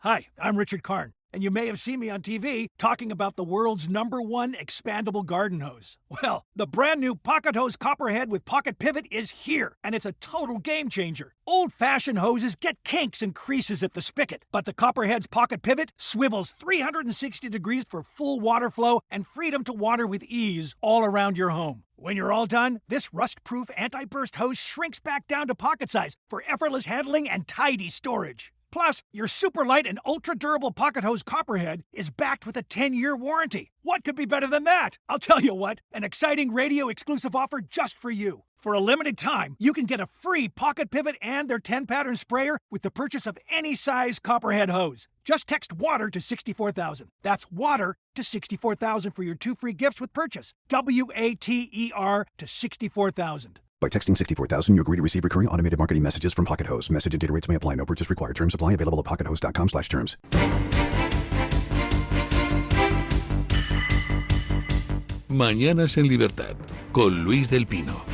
Hi, I'm Richard Karn, and you may have seen me on TV talking about the world's #1 expandable garden hose. Well, the brand new Pocket Hose Copperhead with Pocket Pivot is here, and it's a total game changer. Old-fashioned hoses get kinks and creases at the spigot, but the Copperhead's Pocket Pivot swivels 360 degrees for full water flow and freedom to water with ease all around your home. When you're all done, this rust-proof anti-burst hose shrinks back down to pocket size for effortless handling and tidy storage. Plus, your super light and ultra-durable Pocket Hose Copperhead is backed with a 10-year warranty. What could be better than that? I'll tell you what, an exciting radio-exclusive offer just for you. For a limited time, you can get a free Pocket Pivot and their 10-pattern sprayer with the purchase of any size Copperhead hose. Just text WATER to 64,000. That's WATER to 64,000 for your 2 free gifts with purchase. WATER to 64,000. By texting 64,000, you agree to receive recurring automated marketing messages from Pocket Hose. Message and data rates may apply. No purchase required. Terms apply. Available at pockethose.com/terms. Mañanas en Libertad, con Luis del Pino.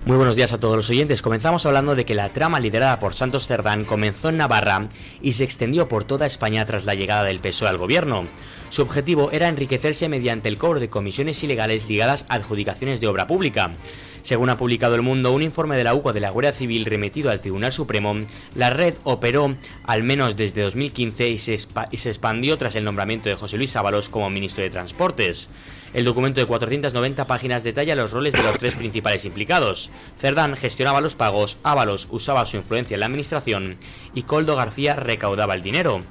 Muy buenos días a todos los oyentes. Comenzamos hablando de que la trama liderada por Santos Cerdán comenzó en Navarra y se extendió por toda España tras la llegada del PSOE al gobierno. Su objetivo era enriquecerse mediante el cobro de comisiones ilegales ligadas a adjudicaciones de obra pública. Según ha publicado El Mundo, un informe de la UCO de la Guardia Civil remitido al Tribunal Supremo, la red operó al menos desde 2015 y se expandió tras el nombramiento de José Luis Ábalos como ministro de Transportes. El documento de 490 páginas detalla los roles de los 3 principales implicados. Cerdán gestionaba los pagos, Ábalos usaba su influencia en la administración y Koldo García recaudaba el dinero.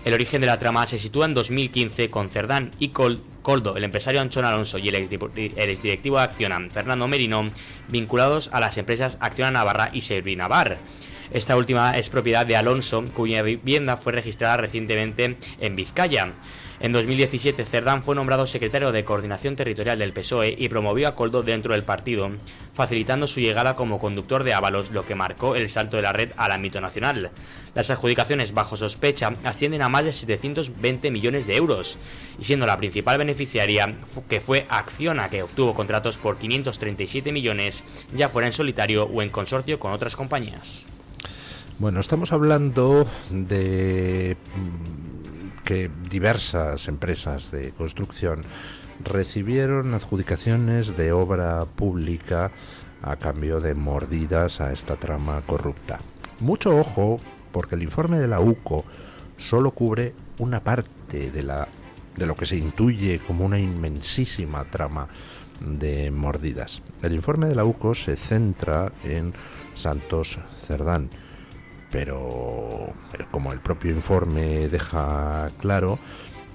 El origen de la trama se sitúa en 2015 con Cerdán y Koldo, el empresario Anchón Alonso y el exdirectivo de Acciona, Fernando Merino, vinculados a las empresas Acciona Navarra y Servinavar. Esta última es propiedad de Alonso, cuya vivienda fue registrada recientemente en Vizcaya. En 2017, Cerdán fue nombrado secretario de Coordinación Territorial del PSOE y promovió a Koldo dentro del partido, facilitando su llegada como conductor de Ábalos, lo que marcó el salto de la red al ámbito nacional. Las adjudicaciones bajo sospecha ascienden a más de 720 millones de euros, y siendo la principal beneficiaria, que fue Acciona, que obtuvo contratos por 537 millones, ya fuera en solitario o en consorcio con otras compañías. Bueno, estamos hablando de que diversas empresas de construcción recibieron adjudicaciones de obra pública a cambio de mordidas a esta trama corrupta. Mucho ojo, porque el informe de la UCO solo cubre una parte de lo que se intuye como una inmensísima trama de mordidas. El informe de la UCO se centra en Santos Cerdán, pero como el propio informe deja claro,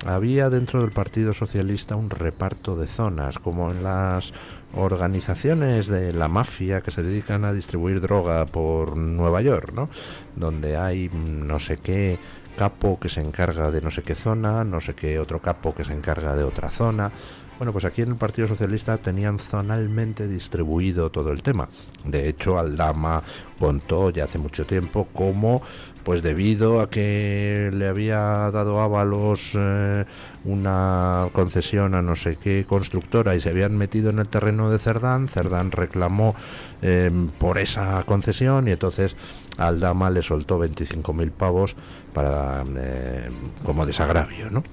había dentro del Partido Socialista un reparto de zonas, como en las organizaciones de la mafia que se dedican a distribuir droga por Nueva York, ¿no? Donde hay no sé qué capo que se encarga de no sé qué zona, no sé qué otro capo que se encarga de otra zona. Bueno, pues aquí en el Partido Socialista tenían zonalmente distribuido todo el tema. De hecho, Aldama contó ya hace mucho tiempo cómo, pues debido a que le había dado Ábalos una concesión a no sé qué constructora y se habían metido en el terreno de Cerdán, Cerdán reclamó por esa concesión y entonces Aldama le soltó 25.000 pavos para como desagravio, ¿no?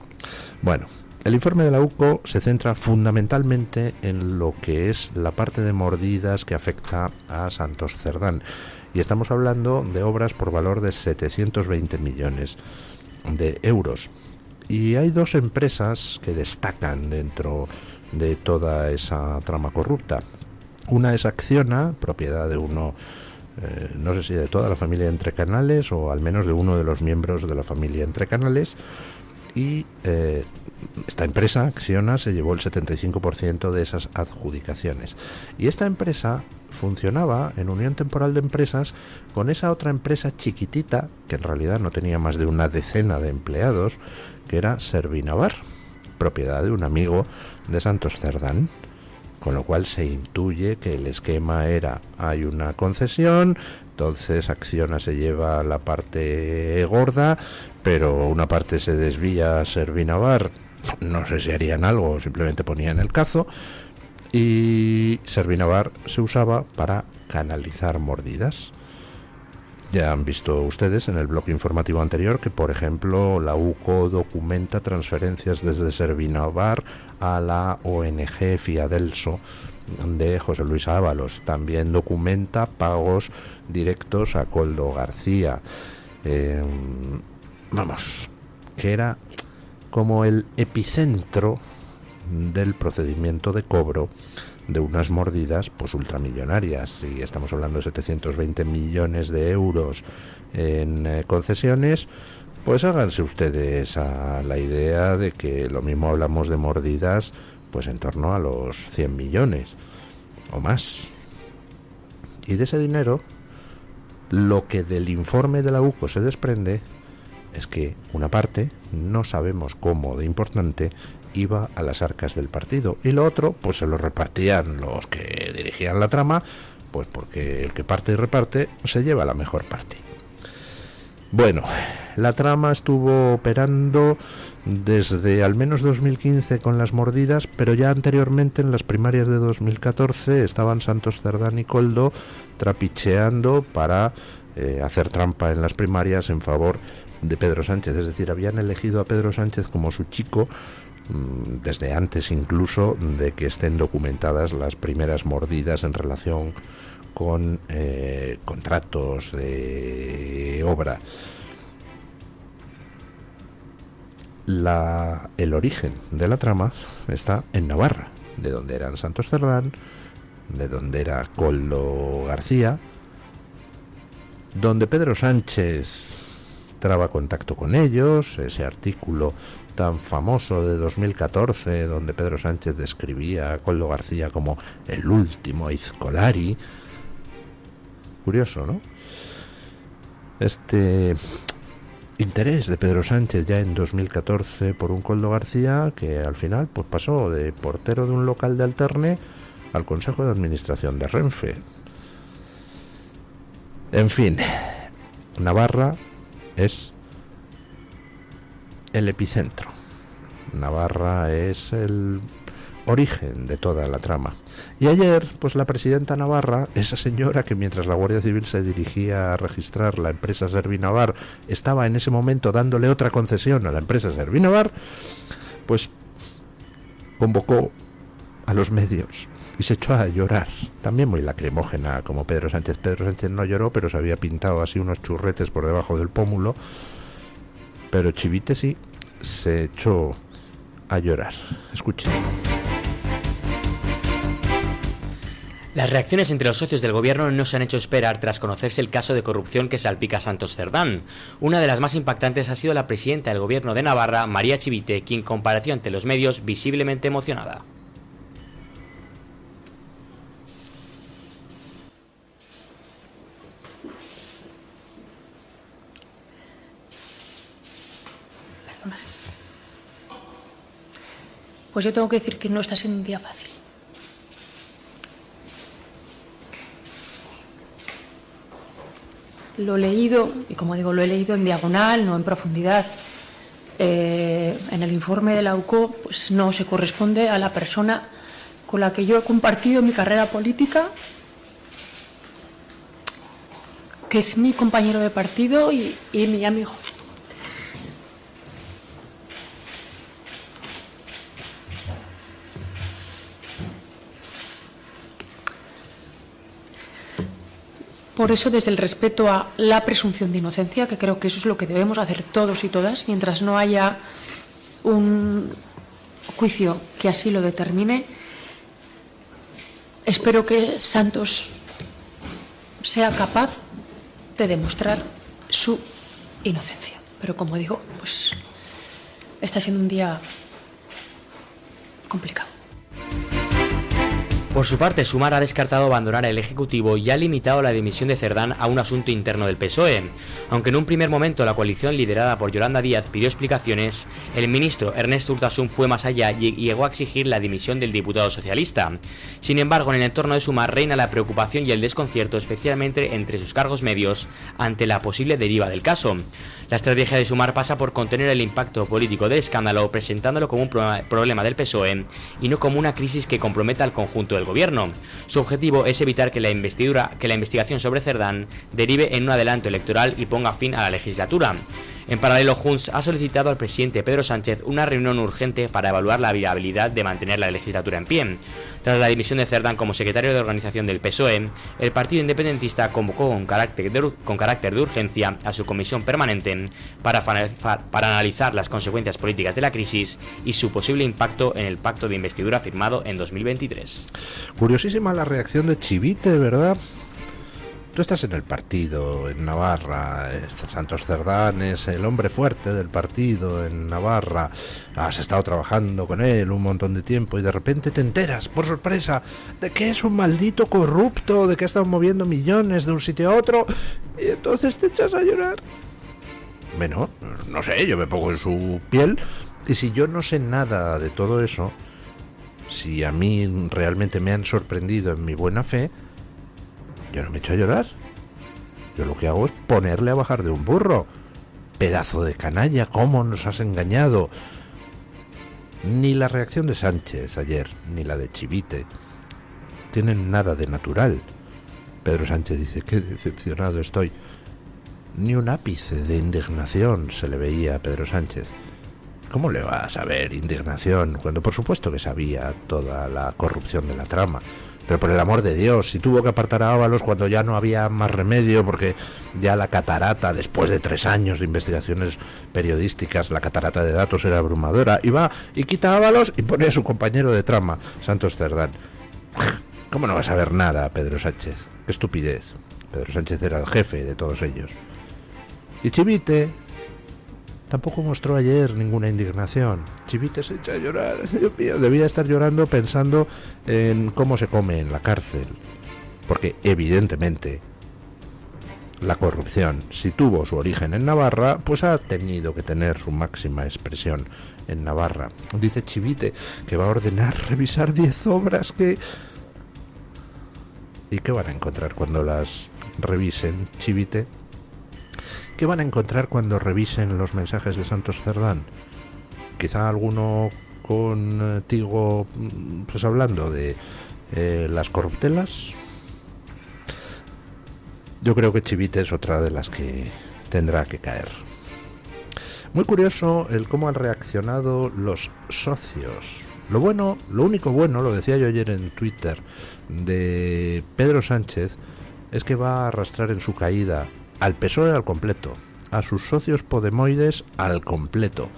Bueno, el informe de la UCO se centra fundamentalmente en lo que es la parte de mordidas que afecta a Santos Cerdán. Y estamos hablando de obras por valor de 720 millones de euros. Y hay 2 empresas que destacan dentro de toda esa trama corrupta. Una es Acciona, propiedad de uno, no sé si de toda la familia Entrecanales o al menos de uno de los miembros de la familia Entrecanales. Y esta empresa, Acciona, se llevó el 75% de esas adjudicaciones. Y esta empresa funcionaba en unión temporal de empresas con esa otra empresa chiquitita, que en realidad no tenía más de una decena de empleados, que era Servinavar, propiedad de un amigo de Santos Cerdán. Con lo cual se intuye que el esquema era, hay una concesión, entonces Acciona se lleva la parte gorda, pero una parte se desvía a Servinavar, no sé si harían algo o simplemente ponían el cazo, y Servinavar se usaba para canalizar mordidas. Ya han visto ustedes en el bloque informativo anterior que, por ejemplo, la UCO documenta transferencias desde Servinavar a la ONG Fiadelso de José Luis Ábalos. También documenta pagos directos a Koldo García. Vamos, que era como el epicentro del procedimiento de cobro de unas mordidas pues ultramillonarias. Si estamos hablando de 720 millones de euros en concesiones, pues háganse ustedes a la idea de que lo mismo hablamos de mordidas pues en torno a los 100 millones o más. Y de ese dinero, lo que del informe de la UCO se desprende es que una parte, no sabemos cómo de importante, iba a las arcas del partido, y lo otro pues se lo repartían los que dirigían la trama, pues porque el que parte y reparte se lleva la mejor parte. Bueno, la trama estuvo operando desde al menos 2015 con las mordidas, pero ya anteriormente, en las primarias de 2014, estaban Santos Cerdán y Koldo trapicheando para hacer trampa en las primarias en favor de Pedro Sánchez. Es decir, habían elegido a Pedro Sánchez como su chico desde antes incluso de que estén documentadas las primeras mordidas en relación con contratos de obra. El origen de la trama está en Navarra, de donde eran Santos Cerdán, de donde era Koldo García, donde Pedro Sánchez traba contacto con ellos. Ese artículo tan famoso de 2014 donde Pedro Sánchez describía a Koldo García como el último Aizkolari. Curioso, ¿no? Este interés de Pedro Sánchez ya en 2014 por un Koldo García que al final pues pasó de portero de un local de Alterne al Consejo de Administración de Renfe. En fin, Navarra es el epicentro. Navarra es el origen de toda la trama. Y ayer, pues la presidenta Navarra, esa señora que mientras la Guardia Civil se dirigía a registrar la empresa Servinavar, estaba en ese momento dándole otra concesión a la empresa Servinavar, pues convocó a los medios y se echó a llorar, también muy lacrimógena como Pedro Sánchez. Pedro Sánchez no lloró, pero se había pintado así unos churretes por debajo del pómulo, pero Chivite sí se echó a llorar. Escuchen. Las reacciones entre los socios del gobierno no se han hecho esperar tras conocerse el caso de corrupción que salpica a Santos Cerdán. Una de las más impactantes ha sido la presidenta del gobierno de Navarra, María Chivite, quien compareció ante los medios visiblemente emocionada. Pues yo tengo que decir que no está siendo un día fácil. Lo he leído, y como digo, lo he leído en diagonal, no en profundidad. En el informe de la UCO, pues no se corresponde a la persona con la que yo he compartido mi carrera política, que es mi compañero de partido y mi amigo. Por eso, desde el respeto a la presunción de inocencia, que creo que eso es lo que debemos hacer todos y todas, mientras no haya un juicio que así lo determine, espero que Santos sea capaz de demostrar su inocencia. Pero como digo, pues está siendo un día complicado. Por su parte, Sumar ha descartado abandonar el Ejecutivo y ha limitado la dimisión de Cerdán a un asunto interno del PSOE. Aunque en un primer momento la coalición liderada por Yolanda Díaz pidió explicaciones, el ministro Ernest Urtasun fue más allá y llegó a exigir la dimisión del diputado socialista. Sin embargo, en el entorno de Sumar reina la preocupación y el desconcierto, especialmente entre sus cargos medios, ante la posible deriva del caso. La estrategia de Sumar pasa por contener el impacto político del escándalo, presentándolo como un problema del PSOE y no como una crisis que comprometa al conjunto del gobierno. Su objetivo es evitar que la investigación sobre Cerdán derive en un adelanto electoral y ponga fin a la legislatura. En paralelo, Junts ha solicitado al presidente Pedro Sánchez una reunión urgente para evaluar la viabilidad de mantener la legislatura en pie. Tras la dimisión de Cerdán como secretario de organización del PSOE, el partido independentista convocó con carácter de urgencia a su comisión permanente para analizar las consecuencias políticas de la crisis y su posible impacto en el pacto de investidura firmado en 2023. Curiosísima la reacción de Chivite, ¿verdad? Tú estás en el partido, en Navarra, Santos Cerdán es el hombre fuerte del partido en Navarra, has estado trabajando con él un montón de tiempo y de repente te enteras, por sorpresa, de que es un maldito corrupto, de que ha estado moviendo millones de un sitio a otro, y entonces te echas a llorar. Bueno, no sé, yo me pongo en su piel, y si yo no sé nada de todo eso, si a mí realmente me han sorprendido en mi buena fe, yo no me echo a llorar. Yo lo que hago es ponerle a bajar de un burro. Pedazo de canalla, ¿cómo nos has engañado? Ni la reacción de Sánchez ayer, ni la de Chivite tienen nada de natural. Pedro Sánchez dice, qué decepcionado estoy. Ni un ápice de indignación se le veía a Pedro Sánchez. ¿Cómo le va a saber indignación cuando por supuesto que sabía toda la corrupción de la trama? Pero por el amor de Dios, si tuvo que apartar a Ábalos cuando ya no había más remedio, porque ya la catarata, después de 3 años de investigaciones periodísticas, la catarata de datos era abrumadora, y va y quita a Ábalos y pone a su compañero de trama, Santos Cerdán. ¿Cómo no va a saber nada Pedro Sánchez? ¡Qué estupidez! Pedro Sánchez era el jefe de todos ellos. Y Chivite tampoco mostró ayer ninguna indignación. Chivite se echa a llorar. Dios mío, debía estar llorando pensando en cómo se come en la cárcel. Porque evidentemente la corrupción, si tuvo su origen en Navarra, pues ha tenido que tener su máxima expresión en Navarra. Dice Chivite que va a ordenar revisar 10 obras que... ¿Y qué van a encontrar cuando las revisen, Chivite? ¿Qué van a encontrar cuando revisen los mensajes de Santos Cerdán? Quizá alguno contigo, pues hablando de las corruptelas. Yo creo que Chivite es otra de las que tendrá que caer. Muy curioso el cómo han reaccionado los socios. Lo único bueno, lo decía yo ayer en Twitter, de Pedro Sánchez, es que va a arrastrar en su caída al PSOE al completo, a sus socios podemoides al completo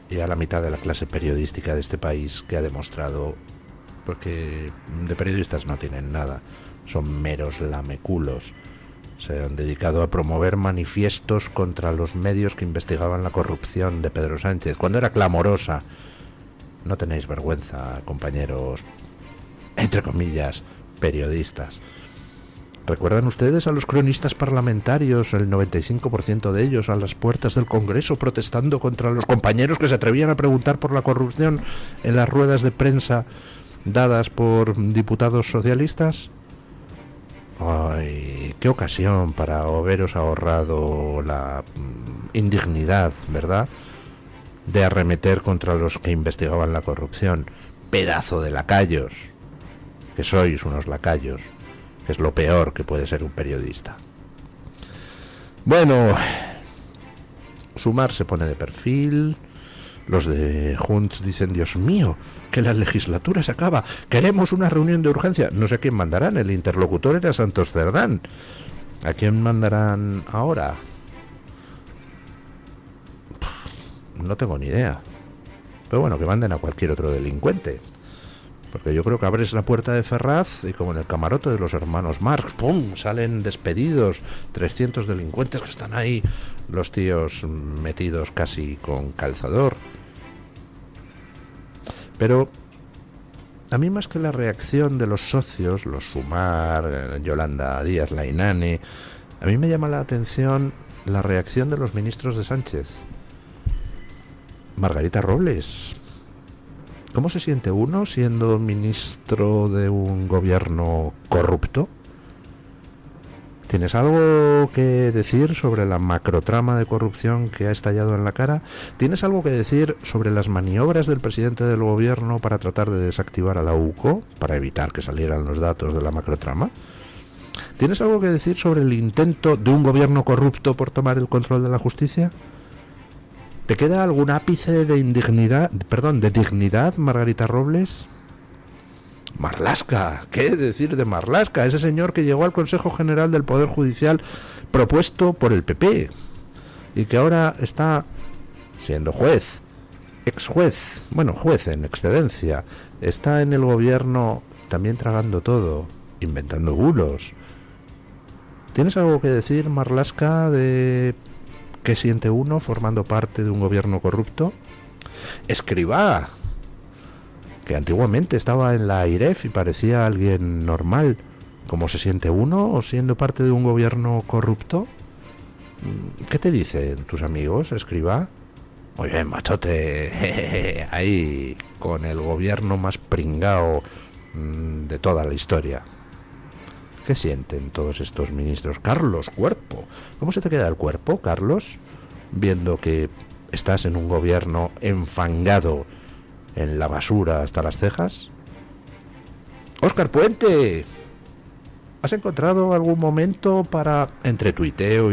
y a la mitad de la clase periodística de este país, que ha demostrado, porque de periodistas no tienen nada, son meros lameculos. Se han dedicado a promover manifiestos contra los medios que investigaban la corrupción de Pedro Sánchez, cuando era clamorosa. No tenéis vergüenza, compañeros, entre comillas, periodistas. ¿Recuerdan ustedes a los cronistas parlamentarios, el 95% de ellos, a las puertas del Congreso protestando contra los compañeros que se atrevían a preguntar por la corrupción en las ruedas de prensa dadas por diputados socialistas? ¡Ay, qué ocasión para haberos ahorrado la indignidad, ¿verdad?, de arremeter contra los que investigaban la corrupción! ¡Pedazo de lacayos! Que sois unos lacayos. Es lo peor que puede ser un periodista. Bueno, Sumar se pone de perfil. Los de Junts dicen, Dios mío, que la legislatura se acaba, queremos una reunión de urgencia. No sé a quién mandarán, el interlocutor era Santos Cerdán. ¿A quién mandarán ahora? No tengo ni idea. Pero bueno, que manden a cualquier otro delincuente. Porque yo creo que abres la puerta de Ferraz y como en el camarote de los hermanos Marx, ¡pum!, salen despedidos 300 delincuentes que están ahí, los tíos metidos casi con calzador. Pero a mí, más que la reacción de los socios, los Sumar, Yolanda Díaz Lainane, a mí me llama la atención la reacción de los ministros de Sánchez. Margarita Robles, ¿cómo se siente uno siendo ministro de un gobierno corrupto? ¿Tienes algo que decir sobre la macrotrama de corrupción que ha estallado en la cara? ¿Tienes algo que decir sobre las maniobras del presidente del gobierno para tratar de desactivar a la UCO, para evitar que salieran los datos de la macrotrama? ¿Tienes algo que decir sobre el intento de un gobierno corrupto por tomar el control de la justicia? ¿Te queda algún ápice de dignidad, Margarita Robles? Marlaska, ¿qué decir de Marlaska? Ese señor que llegó al Consejo General del Poder Judicial propuesto por el PP y que ahora está siendo juez, juez en excedencia, está en el gobierno también tragando todo, inventando bulos. ¿Tienes algo que decir, Marlaska, de qué siente uno formando parte de un gobierno corrupto? Escribá, que antiguamente estaba en la AIREF y parecía alguien normal. ¿Cómo se siente uno siendo parte de un gobierno corrupto? ¿Qué te dicen tus amigos, Escribá? Muy bien, machote, ahí con el gobierno más pringao de toda la historia. ¿Qué sienten todos estos ministros? Carlos, cuerpo. ¿Cómo se te queda el cuerpo, Carlos? Viendo que estás en un gobierno enfangado en la basura hasta las cejas. Óscar Puente, ¿has encontrado algún momento para, entre tuiteo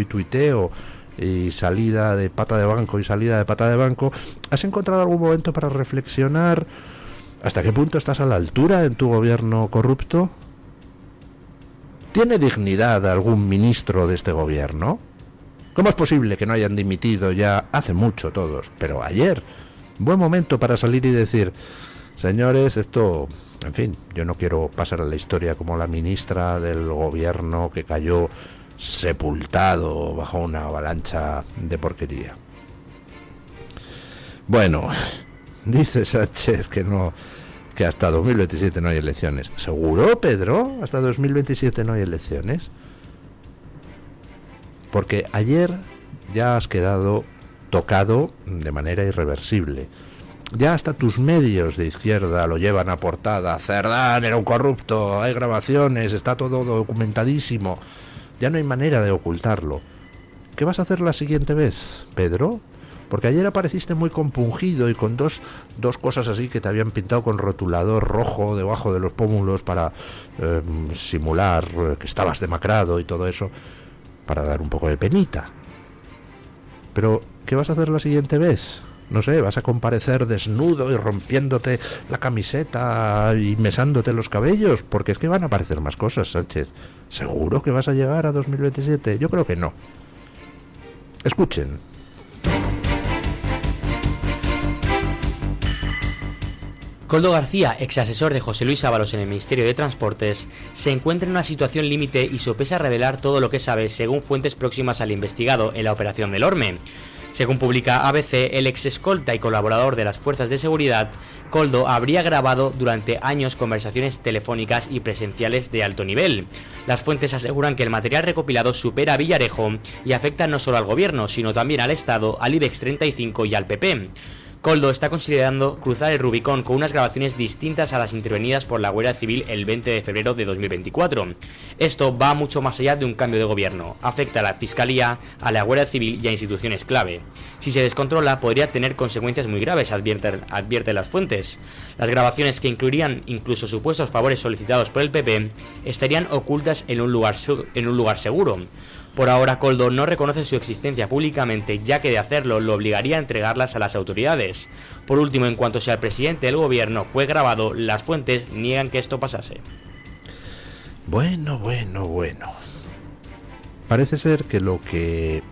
y salida de pata de banco y salida de pata de banco, has encontrado algún momento para reflexionar hasta qué punto estás a la altura en tu gobierno corrupto? ¿Tiene dignidad algún ministro de este gobierno? ¿Cómo es posible que no hayan dimitido ya hace mucho todos? Pero ayer, buen momento para salir y decir, señores, esto, en fin, yo no quiero pasar a la historia como la ministra del gobierno que cayó sepultado bajo una avalancha de porquería. Bueno, dice Sánchez que hasta 2027 no hay elecciones. ¿Seguro, Pedro? ¿Hasta 2027 no hay elecciones? Porque ayer ya has quedado tocado de manera irreversible. Ya hasta tus medios de izquierda lo llevan a portada. Cerdán era un corrupto, hay grabaciones, está todo documentadísimo. Ya no hay manera de ocultarlo. ¿Qué vas a hacer la siguiente vez, Pedro? Porque ayer apareciste muy compungido y con dos cosas así que te habían pintado con rotulador rojo debajo de los pómulos para simular que estabas demacrado y todo eso, para dar un poco de penita. Pero, ¿qué vas a hacer la siguiente vez? No sé, ¿vas a comparecer desnudo y rompiéndote la camiseta y mesándote los cabellos? Porque es que van a aparecer más cosas, Sánchez. ¿Seguro que vas a llegar a 2027? Yo creo que no. Escuchen. Koldo García, ex asesor de José Luis Ábalos en el Ministerio de Transportes, se encuentra en una situación límite y sopesa revelar todo lo que sabe según fuentes próximas al investigado en la operación del Orme. Según publica ABC, el ex escolta y colaborador de las fuerzas de seguridad, Koldo habría grabado durante años conversaciones telefónicas y presenciales de alto nivel. Las fuentes aseguran que el material recopilado supera a Villarejo y afecta no solo al gobierno, sino también al Estado, al IBEX 35 y al PP. Koldo está considerando cruzar el Rubicón con unas grabaciones distintas a las intervenidas por la Guardia Civil el 20 de febrero de 2024. Esto va mucho más allá de un cambio de gobierno. Afecta a la Fiscalía, a la Guardia Civil y a instituciones clave. Si se descontrola, podría tener consecuencias muy graves, advierten las fuentes. Las grabaciones, que incluirían incluso supuestos favores solicitados por el PP, estarían ocultas en un lugar seguro. Por ahora, Koldo no reconoce su existencia públicamente, ya que de hacerlo lo obligaría a entregarlas a las autoridades. Por último, en cuanto si al presidente del gobierno fue grabado, las fuentes niegan que esto pasase. Bueno. Parece ser que lo que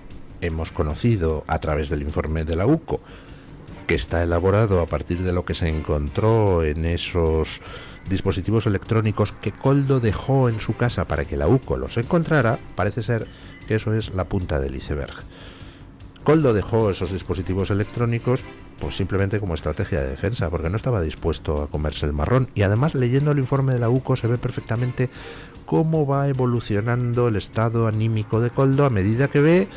hemos conocido a través del informe de la UCO, que está elaborado a partir de lo que se encontró en esos dispositivos electrónicos que Koldo dejó en su casa para que la UCO los encontrara, parece ser que eso es la punta del iceberg. Koldo dejó esos dispositivos electrónicos pues simplemente como estrategia de defensa, porque no estaba dispuesto a comerse el marrón, y además leyendo el informe de la UCO se ve perfectamente cómo va evolucionando el estado anímico de Koldo a medida que ve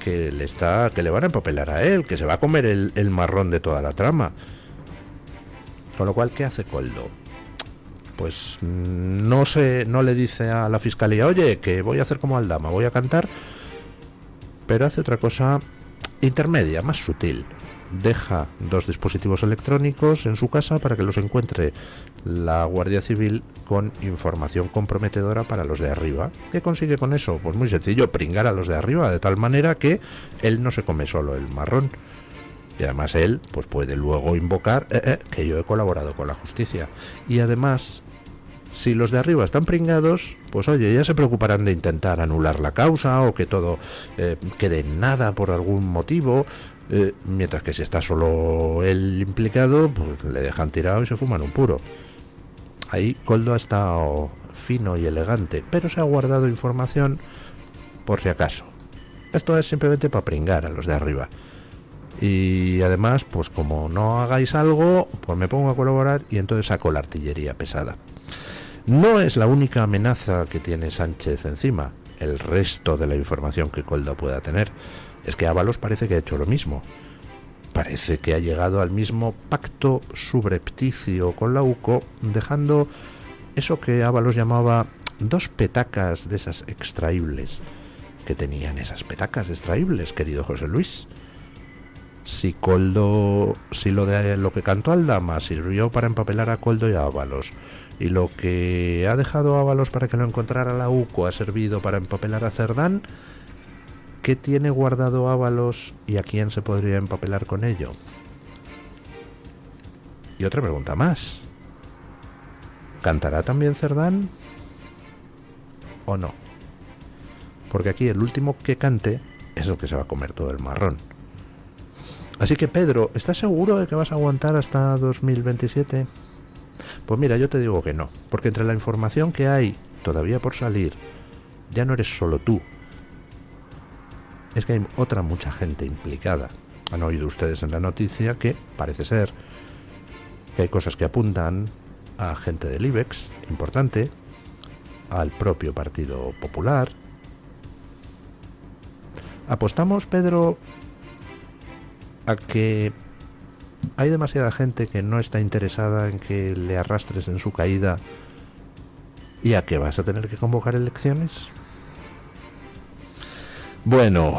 que le van a empapelar a él, que se va a comer el marrón de toda la trama. Con lo cual, ¿qué hace Koldo? pues no le dice a la fiscalía, oye, que voy a hacer como Aldama, voy a cantar, pero hace otra cosa intermedia, más sutil. Deja 2 dispositivos electrónicos en su casa para que los encuentre la Guardia Civil con información comprometedora para los de arriba. ¿Qué consigue con eso? Pues muy sencillo, pringar a los de arriba, de tal manera que él no se come solo el marrón. Y además él pues puede luego invocar que yo he colaborado con la justicia. Y además, si los de arriba están pringados, pues oye, ya se preocuparán de intentar anular la causa o que todo quede en nada por algún motivo. Mientras que si está solo él implicado, pues le dejan tirado y se fuman un puro. Ahí Koldo ha estado fino y elegante, pero se ha guardado información por si acaso. Esto es simplemente para pringar a los de arriba. Y además, pues como no hagáis algo, pues me pongo a colaborar y entonces saco la artillería pesada. No es la única amenaza que tiene Sánchez encima. El resto de la información que Koldo pueda tener es que Ábalos parece que ha hecho lo mismo. Parece que ha llegado al mismo pacto subrepticio con la UCO, dejando eso que Ábalos llamaba 2 petacas de esas extraíbles. ¿Qué tenían esas petacas extraíbles, querido José Luis? Si lo que cantó Aldama sirvió para empapelar a Koldo y a Ábalos, y lo que ha dejado Ábalos para que lo encontrara la UCO ha servido para empapelar a Cerdán, ¿qué tiene guardado Ábalos y a quién se podría empapelar con ello? Y otra pregunta más. ¿Cantará también Cerdán o no? Porque aquí el último que cante es el que se va a comer todo el marrón. Así que Pedro, ¿estás seguro de que vas a aguantar hasta 2027? Pues mira, yo te digo que no, porque entre la información que hay todavía por salir, ya no eres solo tú. Es que hay mucha gente implicada. Han oído ustedes en la noticia que parece ser que hay cosas que apuntan a gente del IBEX, importante, al propio Partido Popular. ¿Apostamos, Pedro, a que hay demasiada gente que no está interesada en que le arrastres en su caída y a que vas a tener que convocar elecciones? Bueno,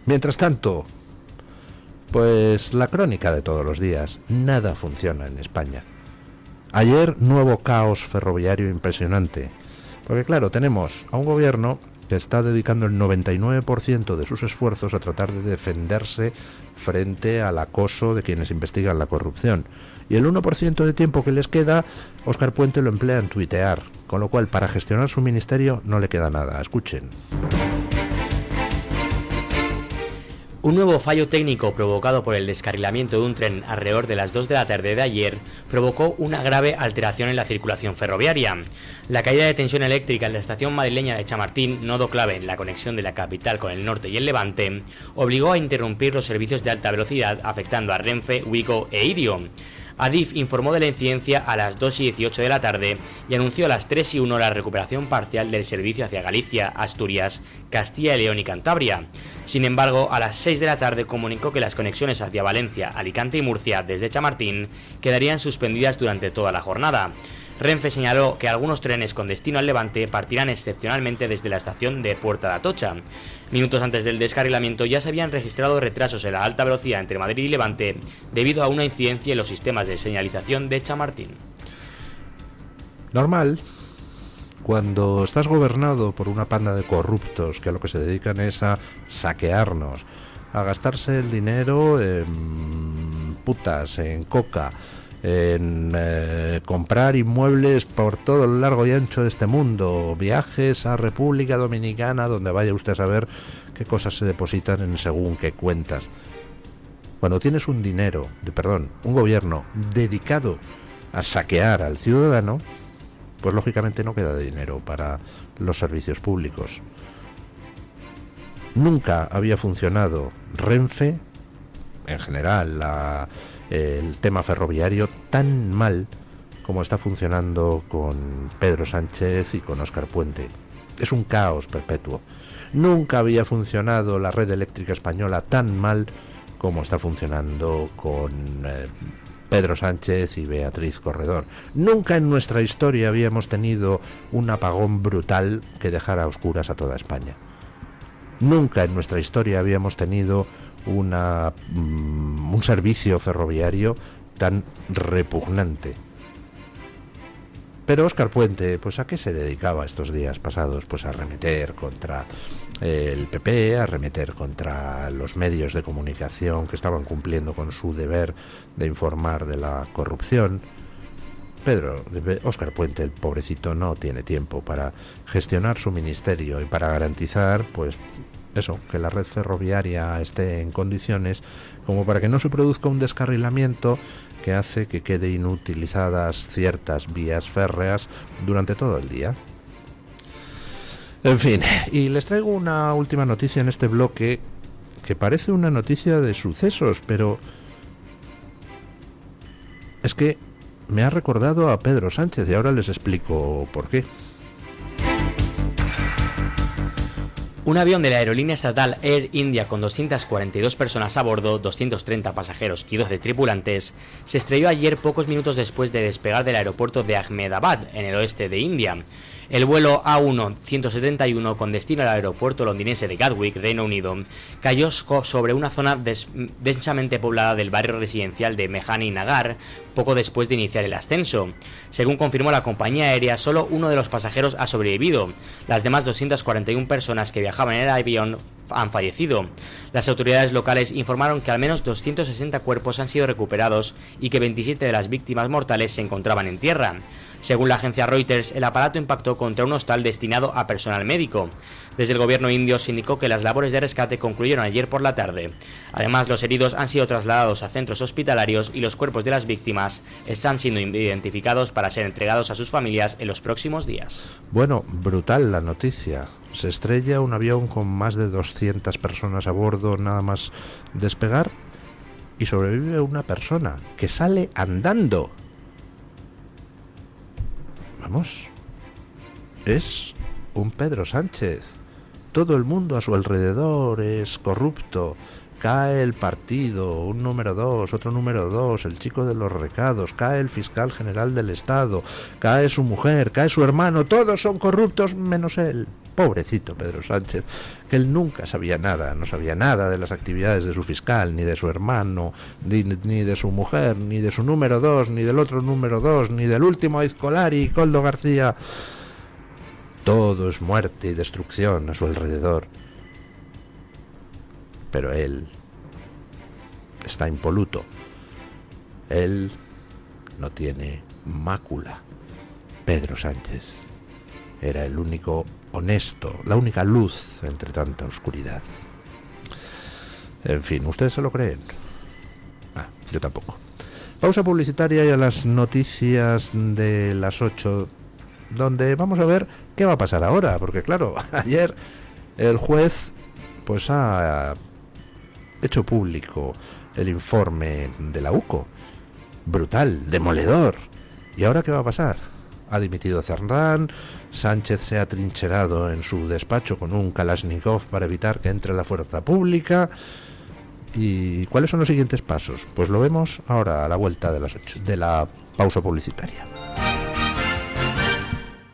mientras tanto, pues la crónica de todos los días. Nada funciona en España. Ayer, nuevo caos ferroviario impresionante. Porque claro, tenemos a un gobierno que está dedicando el 99% de sus esfuerzos a tratar de defenderse frente al acoso de quienes investigan la corrupción. Y el 1% de tiempo que les queda, Óscar Puente lo emplea en tuitear, con lo cual para gestionar su ministerio no le queda nada. Escuchen. Un nuevo fallo técnico provocado por el descarrilamiento de un tren alrededor de las 2 de la tarde de ayer provocó una grave alteración en la circulación ferroviaria. La caída de tensión eléctrica en la estación madrileña de Chamartín, nodo clave en la conexión de la capital con el norte y el Levante, obligó a interrumpir los servicios de alta velocidad, afectando a Renfe, Wigo e Irio. Adif informó de la incidencia a las 2:18 de la tarde y anunció a las 3:01 la recuperación parcial del servicio hacia Galicia, Asturias, Castilla y León y Cantabria. Sin embargo, a las 6 de la tarde comunicó que las conexiones hacia Valencia, Alicante y Murcia desde Chamartín quedarían suspendidas durante toda la jornada. Renfe señaló que algunos trenes con destino al Levante partirán excepcionalmente desde la estación de Puerta de Atocha. Minutos antes del descarrilamiento ya se habían registrado retrasos en la alta velocidad entre Madrid y Levante debido a una incidencia en los sistemas de señalización de Chamartín. Normal, cuando estás gobernado por una panda de corruptos que a lo que se dedican es a saquearnos, a gastarse el dinero en putas, en coca, en comprar inmuebles por todo lo largo y ancho de este mundo, viajes a República Dominicana, donde vaya usted a saber qué cosas se depositan en según qué cuentas. Cuando tienes un gobierno dedicado a saquear al ciudadano, pues lógicamente no queda dinero para los servicios públicos. Nunca había funcionado Renfe, en general, el tema ferroviario tan mal como está funcionando con Pedro Sánchez y con Óscar Puente. Es un caos perpetuo. Nunca había funcionado la red eléctrica española tan mal como está funcionando con Pedro Sánchez y Beatriz Corredor. Nunca en nuestra historia habíamos tenido un apagón brutal que dejara a oscuras a toda España. Nunca en nuestra historia habíamos tenido un servicio ferroviario tan repugnante. Pero Óscar Puente, pues ¿a qué se dedicaba estos días pasados? Pues a arremeter contra el PP, a arremeter contra los medios de comunicación que estaban cumpliendo con su deber de informar de la corrupción. Óscar Puente, el pobrecito, no tiene tiempo para gestionar su ministerio y para garantizar, pues, eso, que la red ferroviaria esté en condiciones como para que no se produzca un descarrilamiento que hace que quede inutilizadas ciertas vías férreas durante todo el día. En fin, y les traigo una última noticia en este bloque que parece una noticia de sucesos, pero es que me ha recordado a Pedro Sánchez y ahora les explico por qué. Un avión de la aerolínea estatal Air India con 242 personas a bordo, 230 pasajeros y 12 tripulantes, se estrelló ayer pocos minutos después de despegar del aeropuerto de Ahmedabad, en el oeste de India. El vuelo A1-171 con destino al aeropuerto londinense de Gatwick, Reino Unido, cayó sobre una zona densamente poblada del barrio residencial de Mehani Nagar poco después de iniciar el ascenso. Según confirmó la compañía aérea, solo uno de los pasajeros ha sobrevivido. Las demás 241 personas que viajaban en el avión han fallecido. Las autoridades locales informaron que al menos 260 cuerpos han sido recuperados y que 27 de las víctimas mortales se encontraban en tierra. Según la agencia Reuters, el aparato impactó contra un hostal destinado a personal médico. Desde el gobierno indio se indicó que las labores de rescate concluyeron ayer por la tarde. Además, los heridos han sido trasladados a centros hospitalarios y los cuerpos de las víctimas están siendo identificados para ser entregados a sus familias en los próximos días. Bueno, brutal la noticia. Se estrella un avión con más de 200 personas a bordo nada más despegar y sobrevive una persona que sale andando. Vamos, es un Pedro Sánchez. Todo el mundo a su alrededor es corrupto. Cae el partido, un número 2, otro número 2, el chico de los recados, cae el fiscal general del Estado, cae su mujer, cae su hermano, todos son corruptos menos él. Pobrecito Pedro Sánchez, que él nunca sabía nada, no sabía nada de las actividades de su fiscal, ni de su hermano, ni de su mujer, ni de su número 2, ni del otro número 2, ni del último Aizkolari, Koldo García. Todo es muerte y destrucción a su alrededor. Pero él está impoluto. Él no tiene mácula. Pedro Sánchez era el único honesto, la única luz entre tanta oscuridad. En fin, ¿ustedes se lo creen? Yo tampoco. Pausa publicitaria y a las noticias de las 8, donde vamos a ver qué va a pasar ahora, porque claro, ayer el juez pues ha hecho público el informe de la UCO. Brutal, demoledor. ¿Y ahora qué va a pasar? Ha dimitido Cerdán, Sánchez se ha trincherado en su despacho con un Kalashnikov para evitar que entre la fuerza pública. ¿Y cuáles son los siguientes pasos? Pues lo vemos ahora a la vuelta de las 8, de la pausa publicitaria.